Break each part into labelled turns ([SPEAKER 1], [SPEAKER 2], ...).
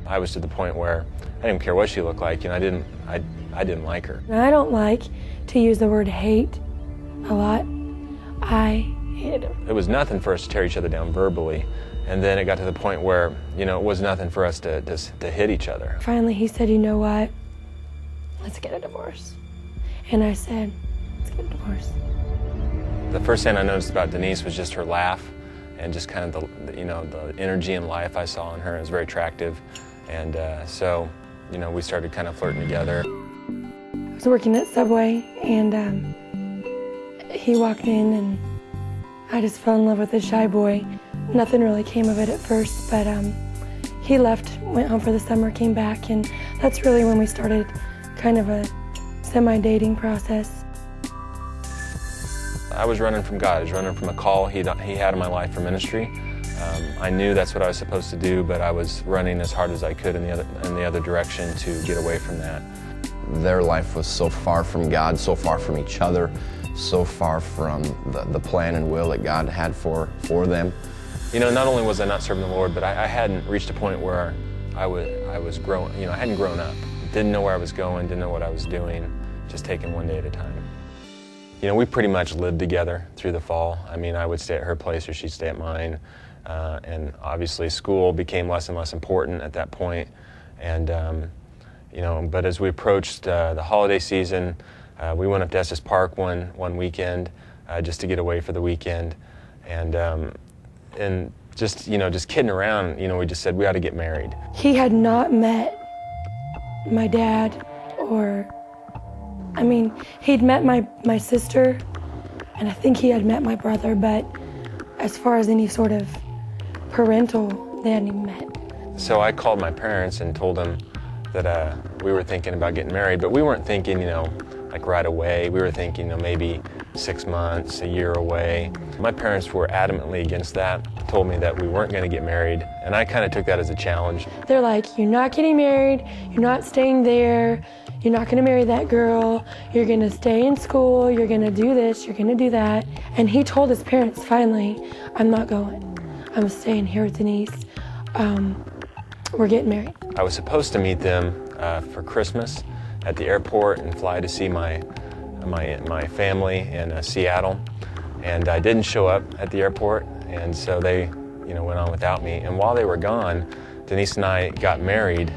[SPEAKER 1] I was to the point where I didn't care what she looked like, and I didn't like her.
[SPEAKER 2] I don't like to use the word hate a lot. I hated him.
[SPEAKER 1] It was nothing for us to tear each other down verbally, and then it got to the point where, you know, it was nothing for us to hit each other.
[SPEAKER 2] Finally, he said, you know what? Let's get a divorce. And I said, let's get a divorce.
[SPEAKER 1] The first thing I noticed about Denise was just her laugh and just kind of the energy and life I saw in her. It was very attractive. And so, you know, we started kind of flirting together.
[SPEAKER 2] I was working at Subway, and he walked in, and I just fell in love with this shy boy. Nothing really came of it at first, but he left, went home for the summer, came back, and that's really when we started kind of a semi-dating process.
[SPEAKER 1] I was running from God. I was running from a call he had in my life for ministry. I knew that's what I was supposed to do, but I was running as hard as I could in the other direction to get away from that.
[SPEAKER 3] Their life was so far from God, so far from each other, so far from the plan and will that God had for them.
[SPEAKER 1] You know, not only was I not serving the Lord, but I hadn't reached a point where I was growing. You know, I hadn't grown up. Didn't know where I was going, didn't know what I was doing, just taking one day at a time. You know, we pretty much lived together through the fall. I mean, I would stay at her place or she'd stay at mine. And obviously school became less and less important at that point. And, you know, but as we approached the holiday season, we went up to Estes Park one weekend just to get away for the weekend. And just, you know, just kidding around, you know, we just said we ought to get married.
[SPEAKER 2] He had not met my dad, or, I mean, he'd met my sister, and I think he had met my brother, but as far as any sort of parental, they hadn't even met.
[SPEAKER 1] So I called my parents and told them that we were thinking about getting married, but we weren't thinking, you know, like right away. We were thinking, you know, maybe 6 months, a year away. My parents were adamantly against that, told me that we weren't going to get married, and I kind of took that as a challenge.
[SPEAKER 2] They're like, you're not getting married, you're not staying there, you're not going to marry that girl, you're going to stay in school, you're going to do this, you're going to do that. And he told his parents, finally, I'm not going. I'm staying here with Denise. We're getting married.
[SPEAKER 1] I was supposed to meet them for Christmas at the airport and fly to see my family in Seattle, and I didn't show up at the airport, and so they, you know, went on without me. And while they were gone, Denise and I got married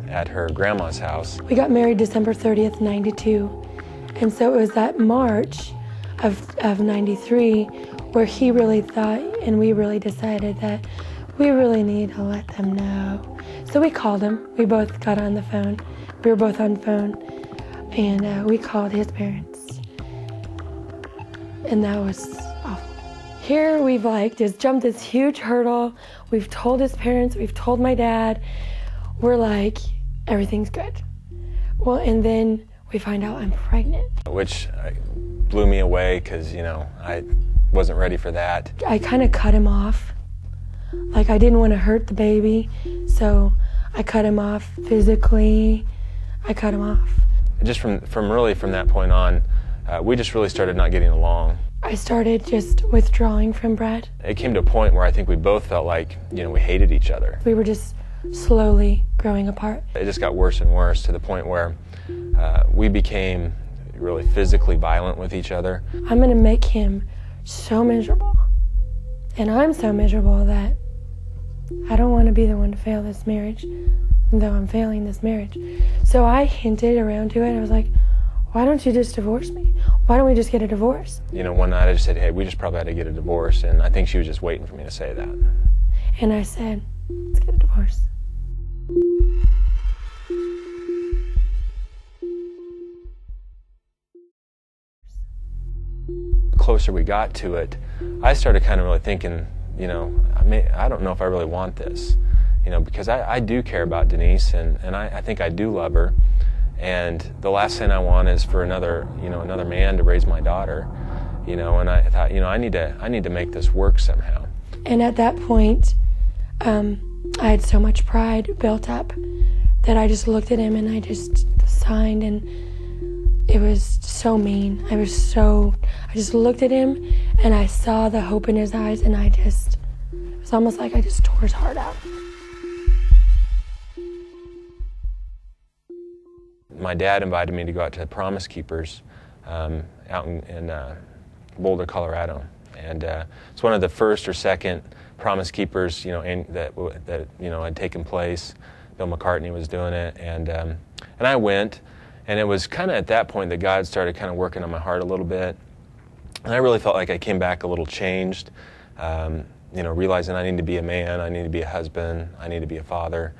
[SPEAKER 1] at her grandma's house.
[SPEAKER 2] We got married December 30th, 92, and so it was that March of 93 where he really thought, and we really decided that we really need to let them know. So we called him. We both got on the phone. We were both on the phone, and we called his parents, and that was awful. Here we've like just jumped this huge hurdle. We've told his parents, we've told my dad. We're like, everything's good. Well, and then we find out I'm pregnant.
[SPEAKER 1] Which blew me away because, you know, I wasn't ready for that.
[SPEAKER 2] I kind of cut him off. Like, I didn't want to hurt the baby, so I cut him off physically. I cut him off.
[SPEAKER 1] Just from that point on, we just really started not getting along.
[SPEAKER 2] I started just withdrawing from Brad.
[SPEAKER 1] It came to a point where I think we both felt like, you know, we hated each other.
[SPEAKER 2] We were just slowly growing apart.
[SPEAKER 1] It just got worse and worse to the point where we became really physically violent with each other.
[SPEAKER 2] I'm going to make him so miserable. And I'm so miserable that I don't want to be the one to fail this marriage, though I'm failing this marriage. So I hinted around to it. I was like, why don't you just divorce me? Why don't we just get a divorce?
[SPEAKER 1] You know, one night I just said, hey, we just probably had to get a divorce, and I think she was just waiting for me to say that.
[SPEAKER 2] And I said, let's get a divorce.
[SPEAKER 1] The closer we got to it, I started kind of really thinking, you know, I don't know if I really want this, you know, because I do care about Denise, and I think I do love her, and the last thing I want is for another man to raise my daughter, you know, and I thought, you know, I need to make this work somehow.
[SPEAKER 2] And at that point, I had so much pride built up that I just looked at him and I just signed, and it was so mean. I just looked at him and I saw the hope in his eyes, and it was almost like I just tore his heart out.
[SPEAKER 1] my dad invited me to go out to Promise Keepers out in Boulder, Colorado. And it's one of the first or second Promise Keepers, that had taken place. Bill McCartney was doing it, and I went, and it was kind of at that point that God started kind of working on my heart a little bit, and I really felt like I came back a little changed, realizing I need to be a man, I need to be a husband, I need to be a father,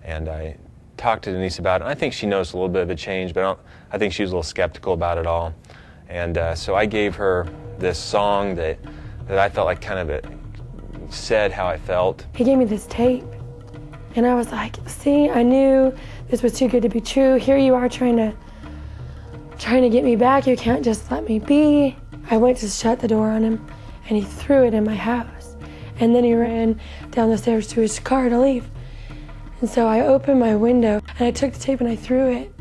[SPEAKER 1] and I talked to Denise about it. I think she noticed a little bit of a change, but I think she was a little skeptical about it all, and so I gave her this song that I felt like kind of said how I felt.
[SPEAKER 2] He gave me this tape, and I was like, see, I knew this was too good to be true. Here you are trying to get me back. You can't just let me be. I went to shut the door on him, and he threw it in my house. And then he ran down the stairs to his car to leave. And so I opened my window, and I took the tape and I threw it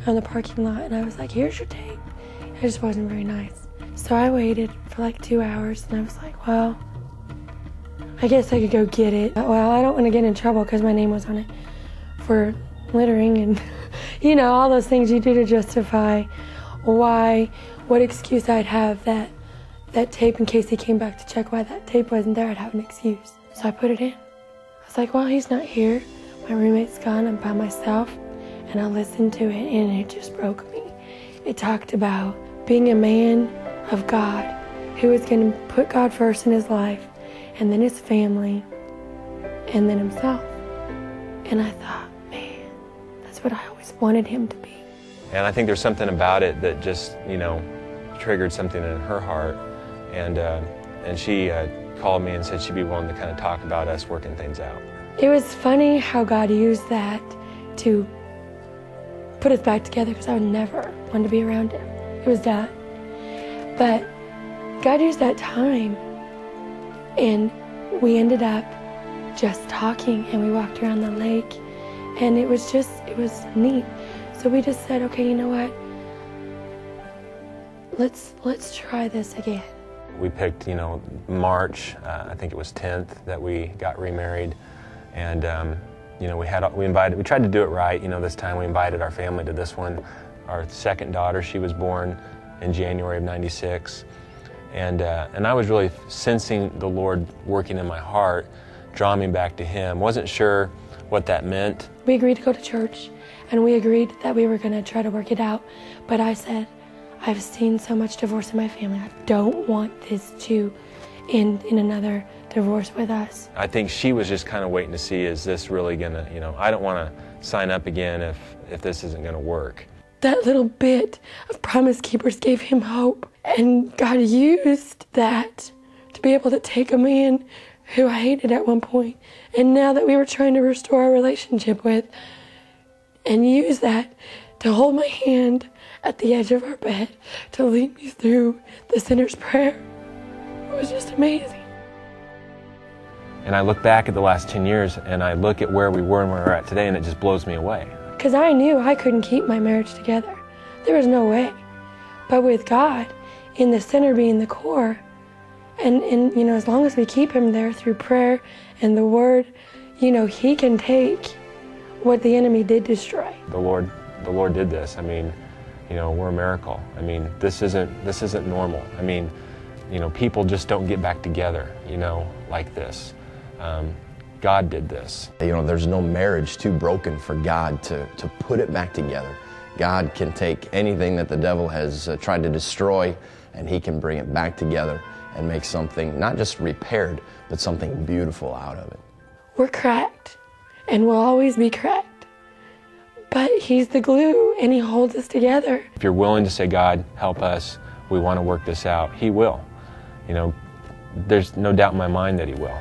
[SPEAKER 2] on the parking lot, and I was like, here's your tape. It just wasn't very nice. So I waited for like 2 hours, and I was like, well, I guess I could go get it. Well, I don't want to get in trouble because my name was on it for littering and, all those things you do to justify what excuse I'd have that tape in case he came back to check why that tape wasn't there. I'd have an excuse. So I put it in. I was like, well, he's not here. My roommate's gone. I'm by myself. And I listened to it, and it just broke me. It talked about being a man of God who was going to put God first in his life, and then his family, and then himself. And I thought, man, that's what I always wanted him to be.
[SPEAKER 1] And I think there's something about it that just, triggered something in her heart. And she called me and said she'd be willing to kind of talk about us working things out.
[SPEAKER 2] It was funny how God used that to put us back together, because I would never want to be around him. It was that. But God used that time, and we ended up just talking, and we walked around the lake, and it was neat. So we just said, okay, you know what? Let's try this again.
[SPEAKER 1] We picked, March, I think it was 10th that we got remarried, and we tried to do it right. This time we invited our family to this one. Our second daughter, she was born in January of '96. And I was really sensing the Lord working in my heart, drawing me back to him. Wasn't sure what that meant.
[SPEAKER 2] We agreed to go to church, and we agreed that we were going to try to work it out. But I said, I've seen so much divorce in my family. I don't want this to end in another divorce with us.
[SPEAKER 1] I think she was just kind of waiting to see, is this really going to, I don't want to sign up again if this isn't going to work.
[SPEAKER 2] That little bit of Promise Keepers gave him hope. And God used that to be able to take a man who I hated at one point, and now that we were trying to restore our relationship with, and use that to hold my hand at the edge of our bed to lead me through the sinner's prayer. It was just amazing.
[SPEAKER 1] And I look back at the last 10 years, and I look at where we were and where we're at today, and it just blows me away.
[SPEAKER 2] Because I knew I couldn't keep my marriage together. There was no way. But with God, in the center being the core, and as long as we keep him there through prayer and the word, he can take what the enemy did destroy.
[SPEAKER 1] The Lord did this. We're a miracle. This isn't normal. People just don't get back together, like this. God did this.
[SPEAKER 3] There's no marriage too broken for God to put it back together. God can take anything that the devil has tried to destroy, and he can bring it back together and make something not just repaired, but something beautiful out of it.
[SPEAKER 2] We're cracked, and we'll always be cracked. But he's the glue, and he holds us together.
[SPEAKER 1] If you're willing to say, God, help us, we want to work this out, he will. There's no doubt in my mind that he will.